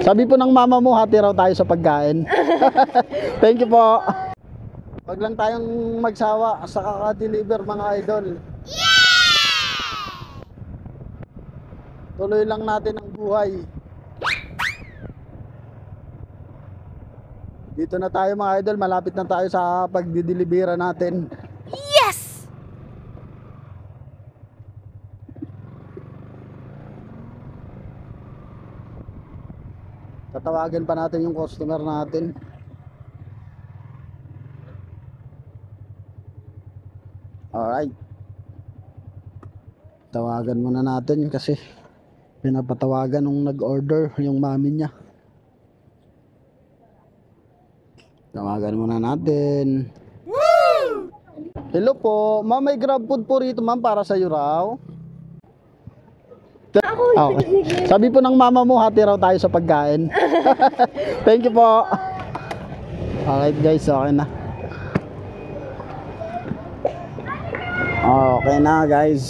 Sabi po ng mama mo, hati raw tayo sa pagkain. Thank you po. Wag lang tayong magsawa sa kaka-deliver mga idol. Tuloy lang natin ang buhay. Dito na tayo mga idol, malapit na tayo sa pagdidelibera natin. Yes! Tatawagan pa natin yung customer natin. Alright. Tawagan muna natin kasi pinapatawagan nung nag-order yung mami niya. Tawagan muna natin. Woo! Hello po, ma'am, may grab food po rito ma'am para sa iyo raw. Okay. Sabi po ng mama mo, hati raw tayo sa pagkain. Thank you po. Alright guys, okay na. Okay na guys.